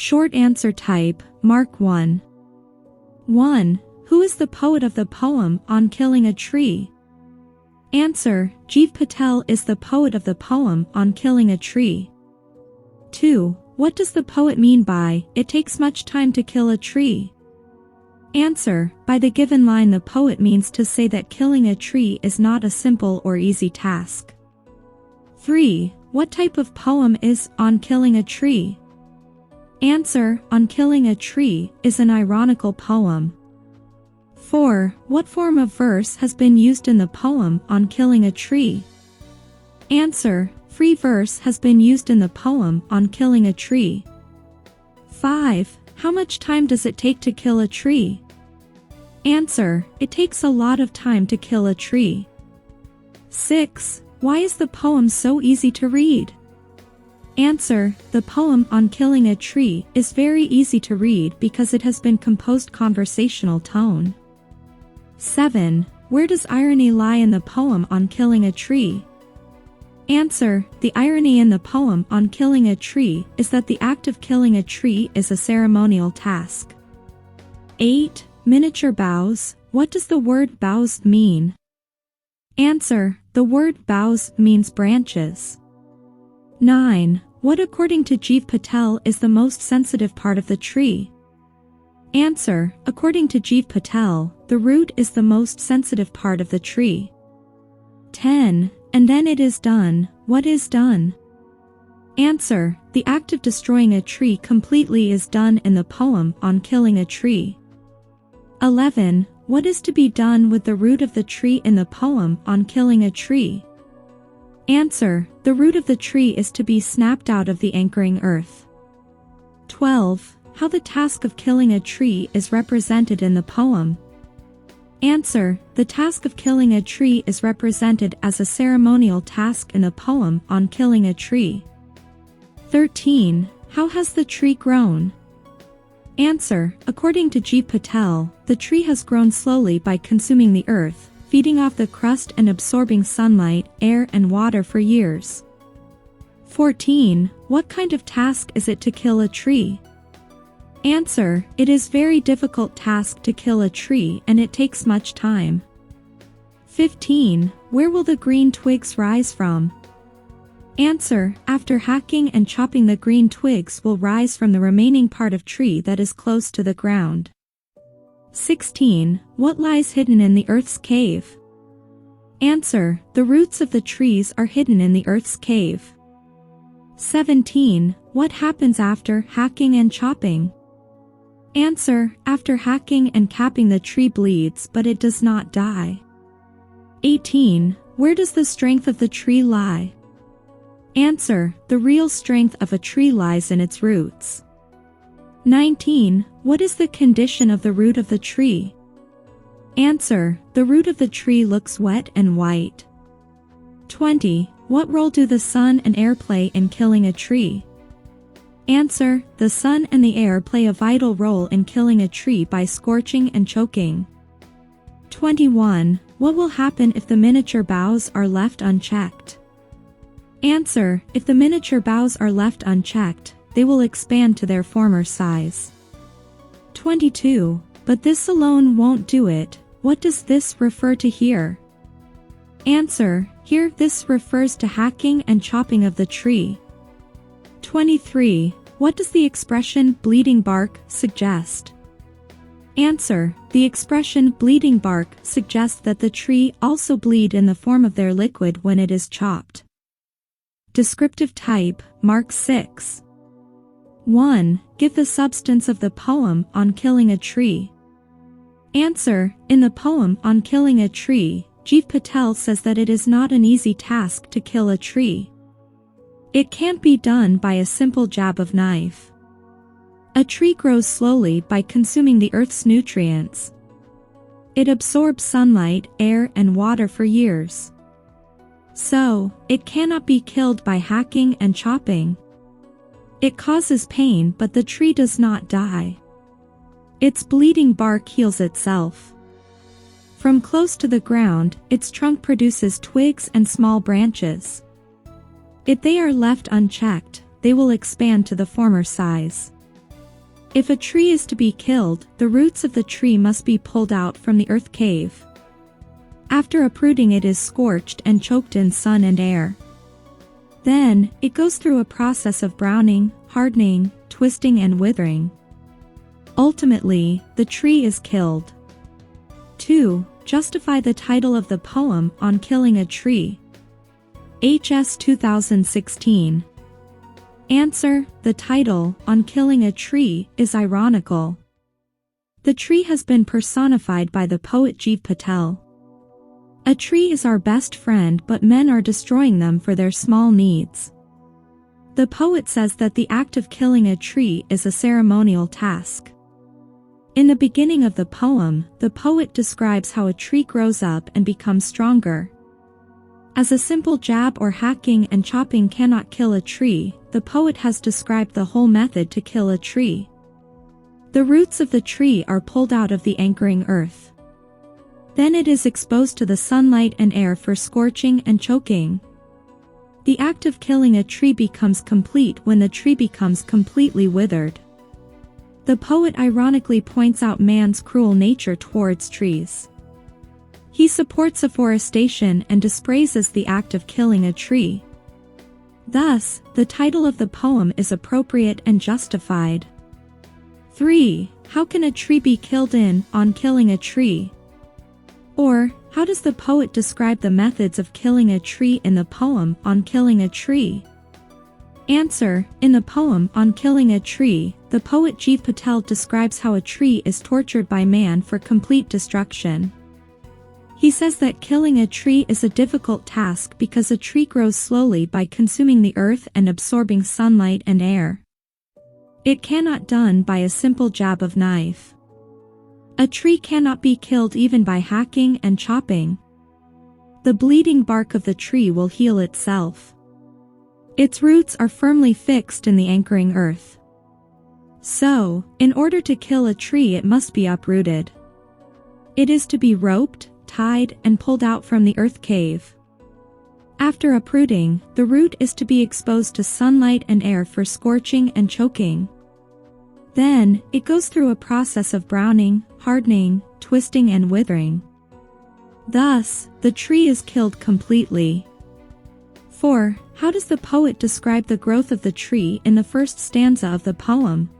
Short answer type, mark 1. 1. Who is the poet of the poem On Killing a Tree? Answer, Gieve Patel is the poet of the poem On Killing a Tree. 2. What does the poet mean by, it takes much time to kill a tree? Answer, by the given line the poet means to say that killing a tree is not a simple or easy task. 3. What type of poem is On Killing a Tree? Answer, On Killing a Tree is an ironical poem. 4. What form of verse has been used in the poem On Killing a Tree? Answer, free verse has been used in the poem On Killing a Tree. 5. How much time does it take to kill a tree? Answer, it takes a lot of time to kill a tree. 6. Why is the poem so easy to read? Answer, the poem On Killing a Tree is very easy to read because it has been composed conversational tone. 7. Where does irony lie in the poem On Killing a Tree? Answer, the irony in the poem On Killing a Tree is that the act of killing a tree is a ceremonial task. 8. Miniature boughs, what does the word boughs mean? Answer, the word boughs means branches. 9. What according to Gieve Patel is the most sensitive part of the tree? Answer, according to Gieve Patel, the root is the most sensitive part of the tree. 10. And then it is done, what is done? Answer, the act of destroying a tree completely is done in the poem On Killing a Tree. 11. What is to be done with the root of the tree in the poem On Killing a Tree? Answer, the root of the tree is to be snapped out of the anchoring earth. 12. How the task of killing a tree is represented in the poem? Answer, the task of killing a tree is represented as a ceremonial task in the poem On Killing a Tree. 13. How has the tree grown? Answer, according to Gieve Patel, the tree has grown slowly by consuming the earth, feeding off the crust and absorbing sunlight, air and water for years. 14. What kind of task is it to kill a tree? Answer, it is very difficult task to kill a tree and it takes much time. 15. Where will the green twigs rise from? Answer, after hacking and chopping the green twigs will rise from the remaining part of tree that is close to the ground. 16. What lies hidden in the earth's cave? Answer, the roots of the trees are hidden in the earth's cave. 17. What happens after hacking and chopping? Answer, after hacking and capping the tree bleeds but it does not die. 18. Where does the strength of the tree lie? Answer, the real strength of a tree lies in its roots. 19. What is the condition of the root of the tree? Answer, the root of the tree looks wet and white. 20. What role do the sun and air play in killing a tree? Answer, the sun and the air play a vital role in killing a tree by scorching and choking. 21. What will happen if the miniature boughs are left unchecked? Answer, if the miniature boughs are left unchecked, they will expand to their former size. 22. But this alone won't do it, what does this refer to here? Answer, here this refers to hacking and chopping of the tree. 23. What does the expression bleeding bark suggest? Answer, the expression bleeding bark suggests that the tree also bleed in the form of their liquid when it is chopped. Descriptive type, mark 6. 1. Give the substance of the poem On Killing a Tree. Answer, in the poem On Killing a Tree, Gieve Patel says that it is not an easy task to kill a tree. It can't be done by a simple jab of knife. A tree grows slowly by consuming the earth's nutrients. It absorbs sunlight, air, and water for years. So, it cannot be killed by hacking and chopping. It causes pain, but the tree does not die. Its bleeding bark heals itself. From close to the ground, its trunk produces twigs and small branches. If they are left unchecked, they will expand to the former size. If a tree is to be killed, the roots of the tree must be pulled out from the earth cave. After uprooting, it is scorched and choked in sun and air. Then, it goes through a process of browning, hardening, twisting and withering. Ultimately, the tree is killed. 2. Justify the title of the poem on killing a tree. HS 2016. Answer: the title, On Killing a Tree, is ironical. The tree has been personified by the poet Gieve Patel. A tree is our best friend, but men are destroying them for their small needs. The poet says that the act of killing a tree is a ceremonial task. In the beginning of the poem, the poet describes how a tree grows up and becomes stronger. As a simple jab or hacking and chopping cannot kill a tree, the poet has described the whole method to kill a tree. The roots of the tree are pulled out of the anchoring earth. Then it is exposed to the sunlight and air for scorching and choking. The act of killing a tree becomes complete when the tree becomes completely withered. The poet ironically points out man's cruel nature towards trees. He supports afforestation and dispraises the act of killing a tree. Thus, the title of the poem is appropriate and justified. 3. How can a tree be killed on killing a tree? Or, how does the poet describe the methods of killing a tree in the poem On Killing a Tree? Answer: in the poem On Killing a Tree, the poet Gieve Patel describes how a tree is tortured by man for complete destruction. He says that killing a tree is a difficult task because a tree grows slowly by consuming the earth and absorbing sunlight and air. It cannot done by a simple jab of knife. A tree cannot be killed even by hacking and chopping. The bleeding bark of the tree will heal itself. Its roots are firmly fixed in the anchoring earth. So, in order to kill a tree, it must be uprooted. It is to be roped, tied, and pulled out from the earth cave. After uprooting, the root is to be exposed to sunlight and air for scorching and choking. Then, it goes through a process of browning, hardening, twisting and withering. Thus, the tree is killed completely. 4. How does the poet describe the growth of the tree in the first stanza of the poem?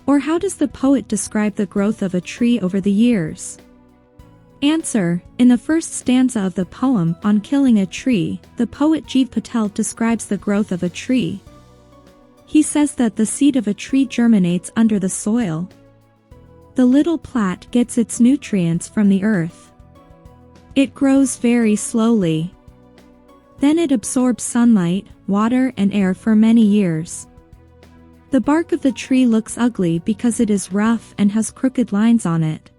Or how does the poet describe the growth of a tree over the years? Answer: in the first stanza of the poem On Killing a Tree, the poet Gieve Patel describes the growth of a tree. He says that the seed of a tree germinates under the soil. The little plant gets its nutrients from the earth. It grows very slowly. Then it absorbs sunlight, water and air for many years. The bark of the tree looks ugly because it is rough and has crooked lines on it.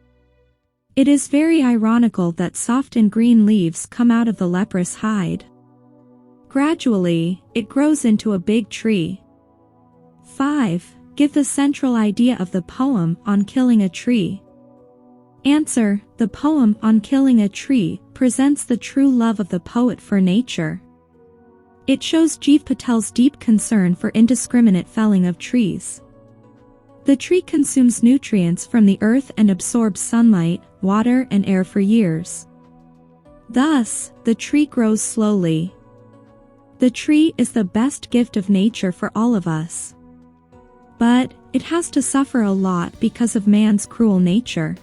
It is very ironical that soft and green leaves come out of the leprous hide. Gradually, it grows into a big tree. 5. Give the central idea of the poem On Killing a Tree. Answer: the poem On Killing a Tree presents the true love of the poet for nature. It shows Gieve Patel's deep concern for indiscriminate felling of trees. The tree consumes nutrients from the earth and absorbs sunlight, water and air for years. Thus, the tree grows slowly. The tree is the best gift of nature for all of us. But, it has to suffer a lot because of man's cruel nature.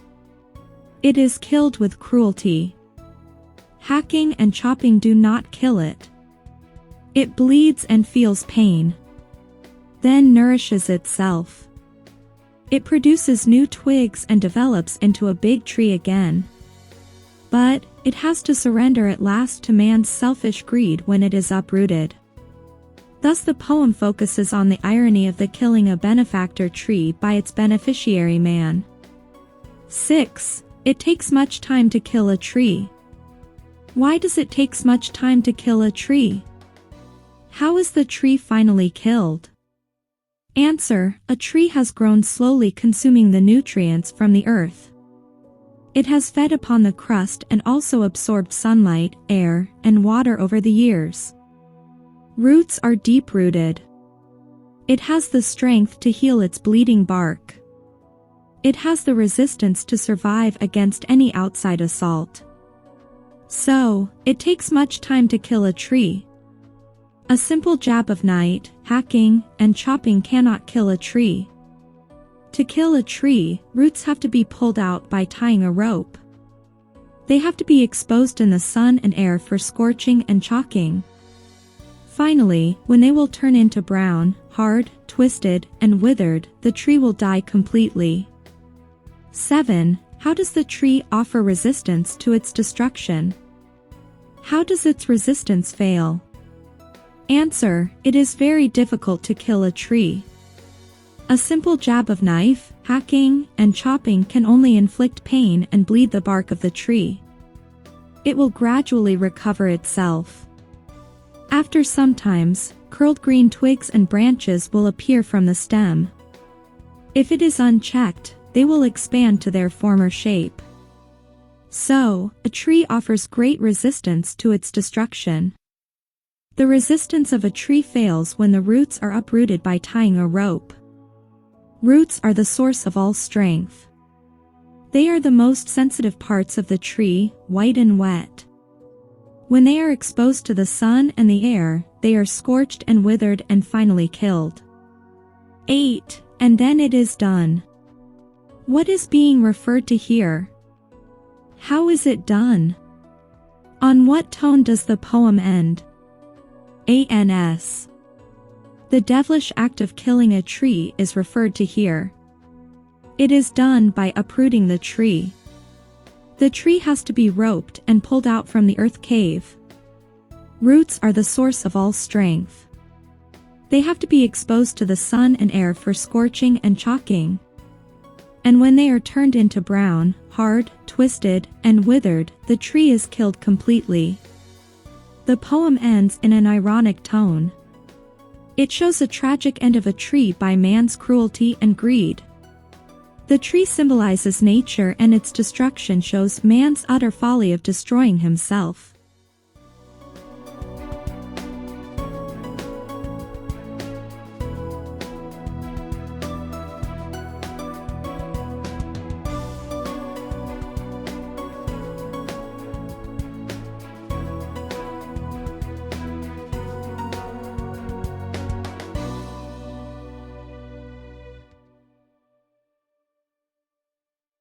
It is killed with cruelty. Hacking and chopping do not kill it. It bleeds and feels pain. Then nourishes itself. It produces new twigs and develops into a big tree again. But, it has to surrender at last to man's selfish greed when it is uprooted. Thus the poem focuses on the irony of the killing a benefactor tree by its beneficiary man. 6. It takes much time to kill a tree. Why does it take much time to kill a tree? How is the tree finally killed? Answer: a tree has grown slowly, consuming the nutrients from the earth. It has fed upon the crust and also absorbed sunlight, air, and water over the years. Roots are deep-rooted. It has the strength to heal its bleeding bark. It has the resistance to survive against any outside assault. So, it takes much time to kill a tree. A simple jab of knife, hacking, and chopping cannot kill a tree. To kill a tree, roots have to be pulled out by tying a rope. They have to be exposed in the sun and air for scorching and chalking. Finally, when they will turn into brown, hard, twisted, and withered, the tree will die completely. 7. How does the tree offer resistance to its destruction? How does its resistance fail? Answer: it is very difficult to kill a tree. A simple jab of knife, hacking, and chopping can only inflict pain and bleed the bark of the tree. It will gradually recover itself. After some time, curled green twigs and branches will appear from the stem. If it is unchecked, they will expand to their former shape. So, a tree offers great resistance to its destruction. The resistance of a tree fails when the roots are uprooted by tying a rope. Roots are the source of all strength. They are the most sensitive parts of the tree, white and wet. When they are exposed to the sun and the air, they are scorched and withered and finally killed. 8. And then it is done. What is being referred to here? How is it done? On what tone does the poem end? ANS. The devilish act of killing a tree is referred to here. It is done by uprooting the tree. The tree has to be roped and pulled out from the earth cave. Roots are the source of all strength. They have to be exposed to the sun and air for scorching and chalking. And when they are turned into brown, hard, twisted, and withered, the tree is killed completely. The poem ends in an ironic tone. It shows a tragic end of a tree by man's cruelty and greed. The tree symbolizes nature, and its destruction shows man's utter folly of destroying himself.